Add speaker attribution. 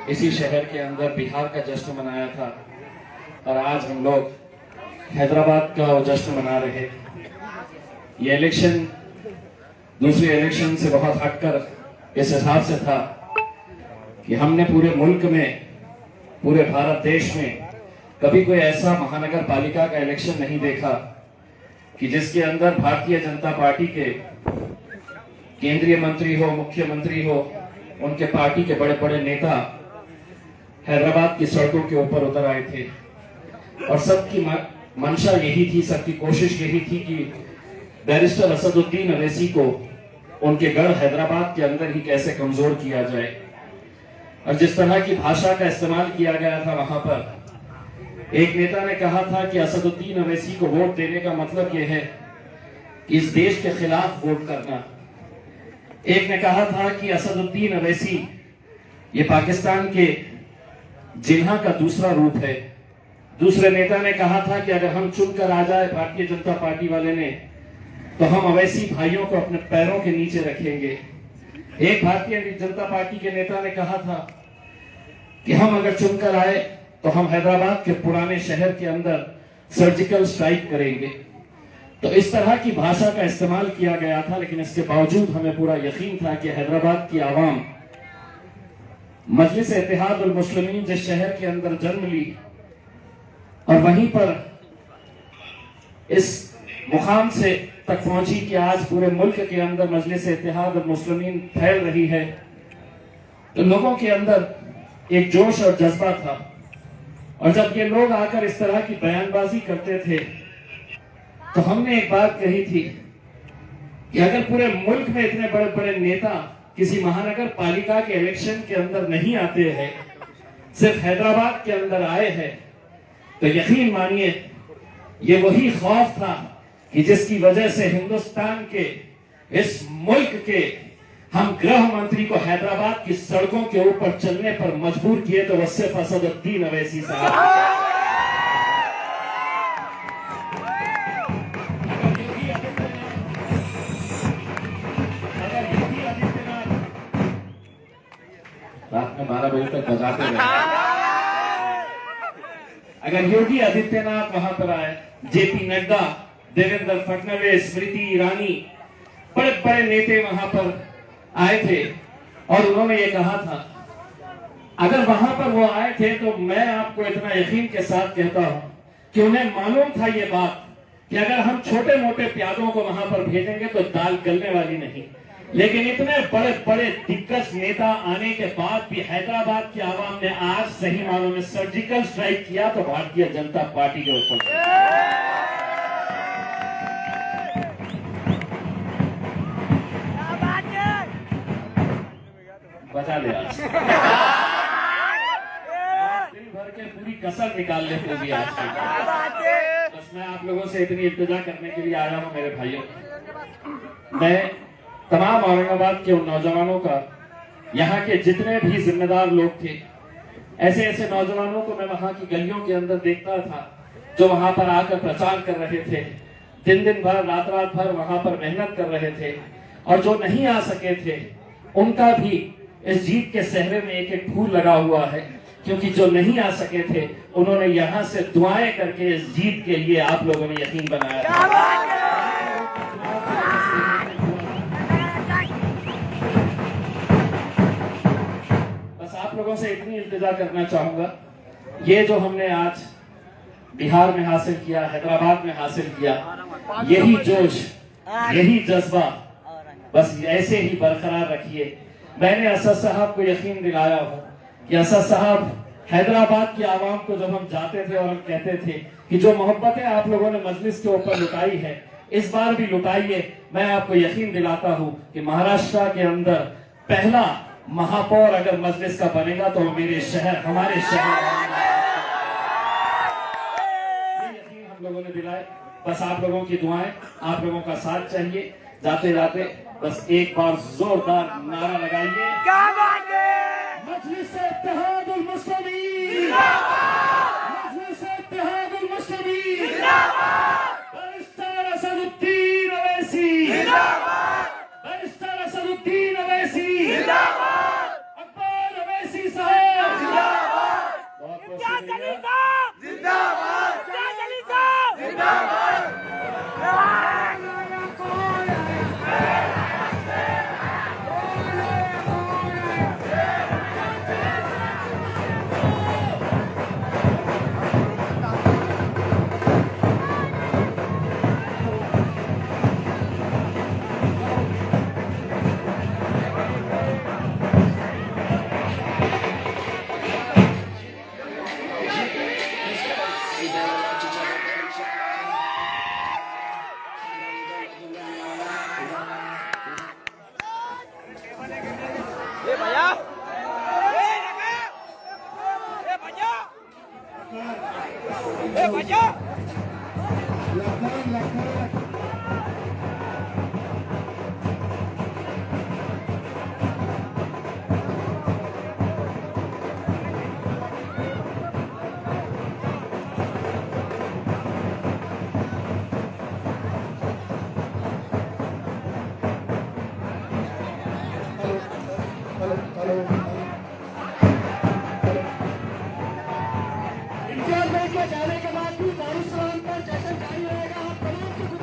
Speaker 1: इसी शहर के अंदर बिहार का जश्न मनाया था और आज हम लोग हैदराबाद का वो जश्न मना रहे। ये इलेक्शन दूसरे इलेक्शन से बहुत हटकर इस हिसाब से था कि हमने पूरे मुल्क में, पूरे भारत देश में कभी कोई ऐसा महानगर पालिका का इलेक्शन नहीं देखा कि जिसके अंदर भारतीय जनता पार्टी के केंद्रीय मंत्री हो, मुख्यमंत्री हो, उनके पार्टी के बड़े बड़े नेता हैदराबाद की सड़कों के ऊपर उतर आए थे और सबकी मंशा यही थी, सबकी कोशिश यही थी कि बैरिस्टर असदुद्दीन अवैसी को उनके गढ़ हैदराबाद के अंदर ही कैसे कमजोर किया जाए। और जिस तरह की भाषा का इस्तेमाल किया गया था वहां पर, एक नेता ने कहा था कि असदुद्दीन अवैसी को वोट देने का मतलब यह है कि इस देश के खिलाफ वोट करना। एक ने कहा था कि असदुद्दीन अवैसी ये पाकिस्तान के जिन्हा का दूसरा रूप है। दूसरे नेता ने कहा था कि अगर हम चुनकर आ जाए भारतीय जनता पार्टी वाले ने, तो हम अवैसी भाइयों को अपने पैरों के नीचे रखेंगे। एक भारतीय जनता पार्टी के नेता ने कहा था कि हम अगर चुनकर आए तो हम हैदराबाद के पुराने शहर के अंदर सर्जिकल स्ट्राइक करेंगे। तो इस तरह की भाषा का इस्तेमाल किया गया था, लेकिन इसके बावजूद हमें पूरा यकीन था कि हैदराबाद की आवाम मजलिस इत्तेहाद उल मुस्लिमीन जिस शहर के अंदर जन्म ली और वहीं पर इस मुकाम से तक पहुंची कि आज पूरे मुल्क के अंदर मजलिस इत्तेहाद उल मुस्लिमीन फैल रही है, तो लोगों के अंदर एक जोश और जज्बा था। और जब ये लोग आकर इस तरह की बयानबाजी करते थे तो हमने एक बात कही थी कि अगर पूरे मुल्क में इतने बड़े बड़े नेता किसी महानगर पालिका के इलेक्शन के अंदर नहीं आते हैं, सिर्फ हैदराबाद के अंदर आए हैं, तो यकीन मानिए ये वही खौफ था कि जिसकी वजह से हिंदुस्तान के इस मुल्क के हम गृह मंत्री को हैदराबाद की सड़कों के ऊपर चलने पर मजबूर किए, तो वह सिर्फ असदुद्दीन अवैसी साहब। रात में 12 बजे तक बजाते रहे। अगर योगी आदित्यनाथ वहां पर आए, जेपी नड्डा, देवेंद्र फडणवीस, स्मृति ईरानी, बड़े बड़े नेता वहां पर आए थे और उन्होंने ये कहा था, अगर वहां पर वो आए थे तो मैं आपको इतना यकीन के साथ कहता हूं कि उन्हें मालूम था ये बात कि अगर हम छोटे मोटे प्यादों को वहां पर भेजेंगे तो दाल गलने वाली नहीं। लेकिन इतने बड़े बड़े दिग्गज नेता आने के बाद भी हैदराबाद की आवाम ने आज सही मानों में सर्जिकल स्ट्राइक किया तो भारतीय जनता पार्टी के ऊपर। बचा ले आज दिन भर के पूरी कसर निकाल ले होगी आज की। बस मैं आप लोगों से इतनी इल्तिजा करने के लिए आया हूं मेरे भाइयों। मैं तमाम औरंगाबाद के उन नौजवानों का, यहाँ के जितने भी जिम्मेदार लोग थे, ऐसे ऐसे नौजवानों को मैं वहां की गलियों के अंदर देखता था जो वहां पर आकर प्रचार कर रहे थे, दिन दिन भर रात रात भर वहां पर मेहनत कर रहे थे। और जो नहीं आ सके थे उनका भी इस जीत के सहरे में एक एक फूल लगा हुआ है, क्योंकि जो नहीं आ सके थे उन्होंने यहाँ से दुआएं करके इस जीत के लिए आप लोगों ने यकीन बनाया था। बस आप लोगों से इतनी इल्तिजा करना चाहूंगा, ये जो हमने आज बिहार में हासिल किया, हैदराबाद में हासिल किया, यही जोश, यही जज्बा बस ऐसे ही बरकरार रखिए। मैंने असद साहब को यकीन दिलाया हो कि असद साहब, हैदराबाद की आवाम को जब हम जाते थे और हम कहते थे कि जो मोहब्बतें आप लोगों ने मजलिस के ऊपर लुटाई है इस बार भी लुटाइए, मैं आपको यकीन दिलाता हूं कि महाराष्ट्र के अंदर पहला महापौर अगर मजलिस का बनेगा तो मेरे शहर, हमारे शहर, यकीन हम लोगों ने दिलाए। बस आप लोगों की दुआएं, आप लोगों का साथ चाहिए। जाते जाते बस एक बार जोरदार नारा लगाइए, मजलिस इत्तेहाद उल मुस्लिमीन जिंदाबाद, मजलिस इत्तेहाद उल मुस्लिमीन जिंदाबाद, बैरिस्टर असदुद्दीन अवैसी जिंदाबाद, बैरिस्टर असदुद्दीन अवैसी जिंदाबाद, अकबर अवैसी साहब
Speaker 2: इम्तियाज भाई के जाने के बाद भी दारुसलाम पर जश्न जारी रहेगा। आप तमाम